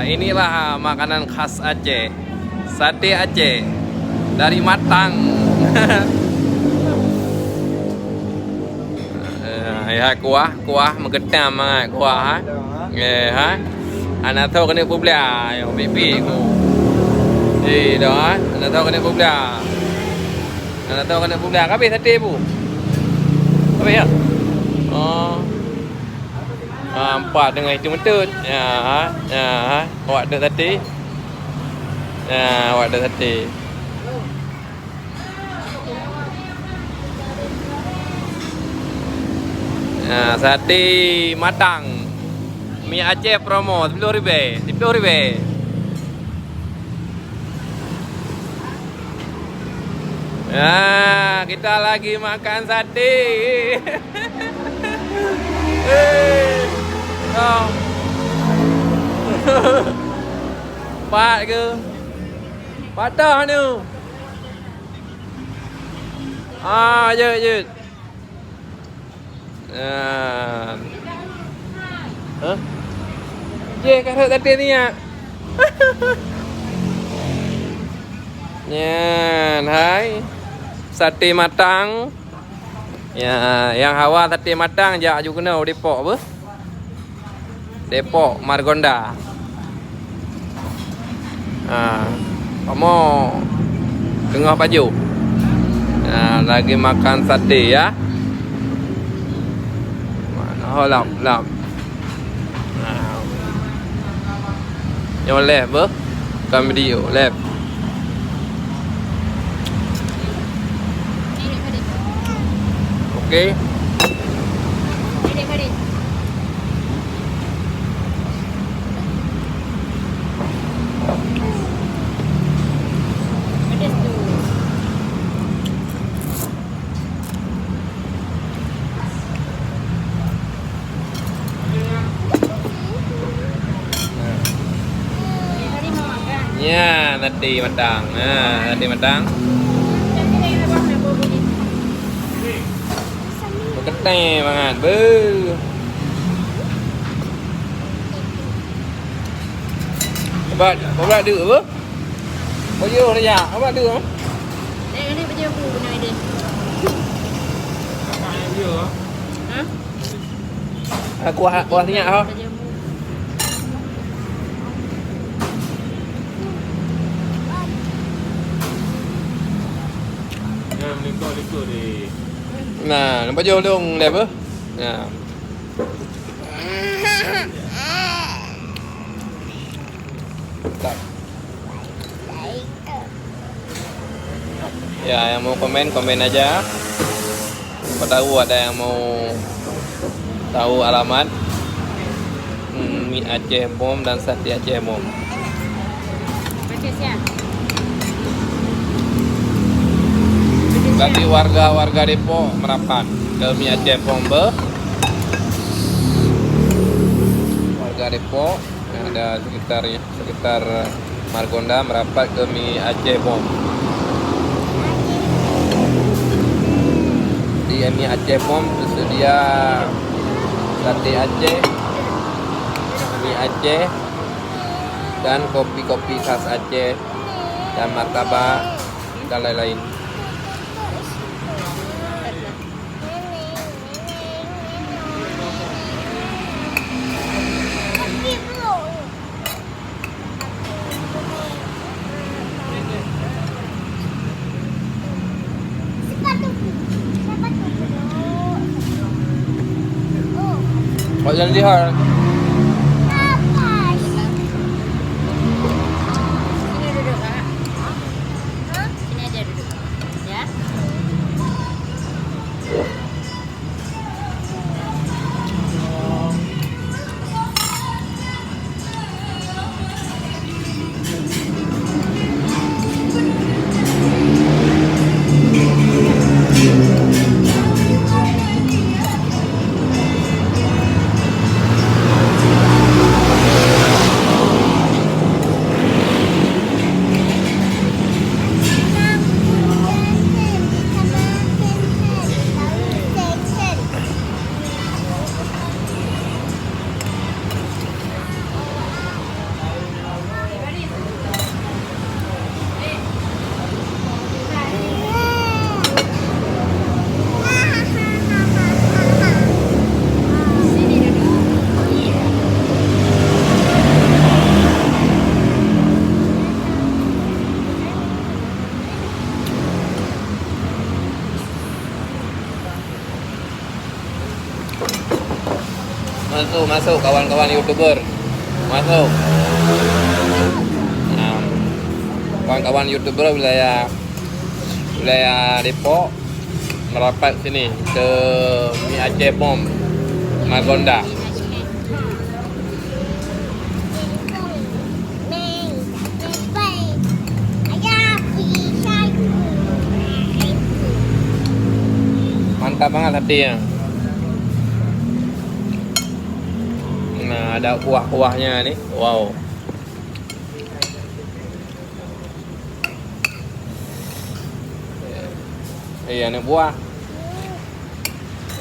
Inilah makanan khas Aceh, sate Aceh dari Matang. Ya kuah menggedam kuah ha. Ha. Anak tahu kena publia, yo pipi ku. Dah ha. Anak tahu kena publia. Anak tahu kena publia. Habis sate bu. Habis ya? Oh. Empat dengan itu mentut. Ya ha. Ya ha. Awak ada sate. Ya, awak ada sate. Nah, sate Matang. Mie Aceh promo 10.000. 10.000. Nah, kita lagi makan sate. Oh. Pat ke? Patah ni. Je. Je karut tadi ni ya. Nyan, hai. Sate Matang. Ya, yang hawa sate Matang jak juga kena Depok apa? Depok Margonda. Kamu tengah baju. Lagi makan sate ya. Lap. Yang left ber. Bukan video left. Okey. Ya, nasi Matang. Nasi Matang. Keteh banget. Apa ada apa? Baju dia. Apa ada? Ini baju aku benar ini. Kuah minyak ha. Lekor ni. Nah, nampak je dong lep apa? Nah. Tak. Ya, yang mau komen aja. Siapa tahu ada yang mau tahu alamat mie Aceh Bom dan sate Aceh Bom. Baca siap. Bagi warga Depok merapat ke mie Aceh Bom warga Depok yang ada sekitar Margonda merapat ke mie Aceh Bom. Di mie Aceh Bom tersedia sate Aceh, mie Aceh, dan kopi-kopi khas Aceh dan martabak dan lain-lain. Kau jangan lihat. Sini duduk, Kak. Sini aja duduk. Ya. masuk kawan-kawan YouTuber. Masuk. Nah, kawan-kawan YouTuber wilayah Depok merapat sini ke Mi Aceh Bom Margonda. Mantap banget hatinya. Nah, ada kuah-kuahnya nih. Wow. Iya, ini buah.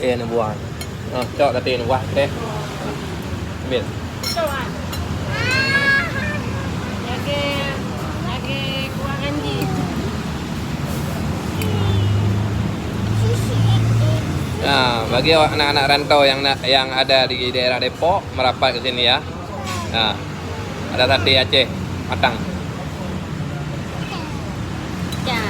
Iya, ini buah. Nah, cok tadi ini buah deh. Ambil. Lagi kuah kanji. Nah, bagi anak-anak rantau yang ada di daerah Depok merapat ke sini ya. Nah, ada sate Aceh matang. Ya.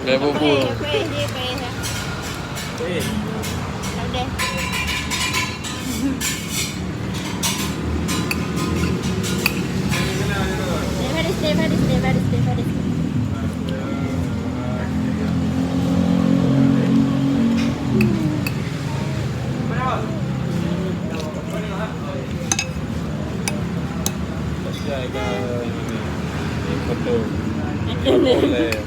Kayak bubur. Betul. Boleh.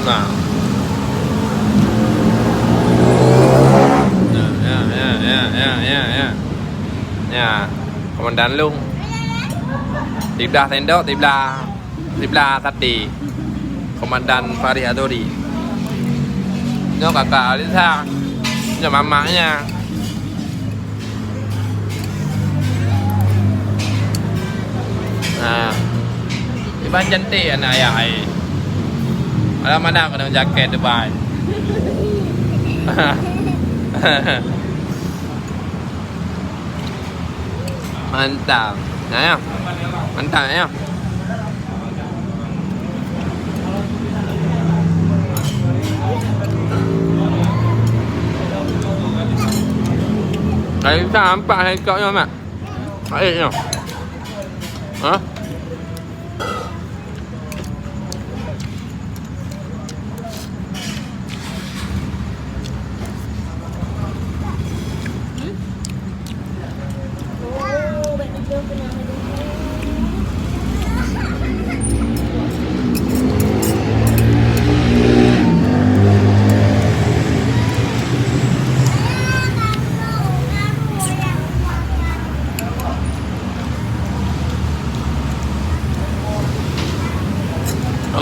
Nah. Ya, Komandan Lung. Sebelah tendok, sebelah tadi. Komandan Farid Adori. Ini kakak Alisa. Ini mamanya. Nah, iban cantik anak ayah ai. Ada mana kena jaket Dubai. Mantap. Nah, ya. Mantap ya. Ay, sampai hai koknya, Mak. Airnya. Hah?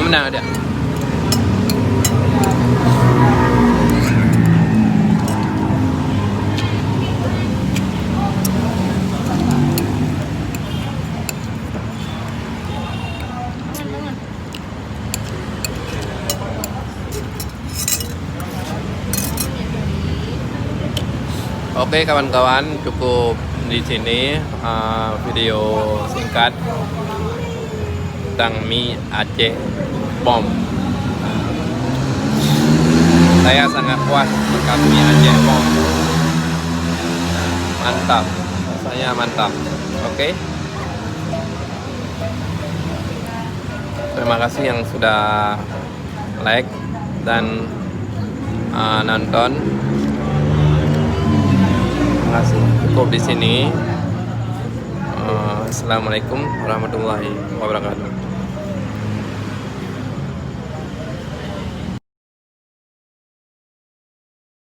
Menang dia. Oke kawan-kawan, cukup di sini video singkat tentang mie Aceh Bom. Saya sangat puas makan mie Aceh Bom. Mantap, rasanya mantap. Oke. Terima kasih yang sudah like dan nonton. Terima kasih. Cukup di sini. Assalamualaikum warahmatullahi wabarakatuh.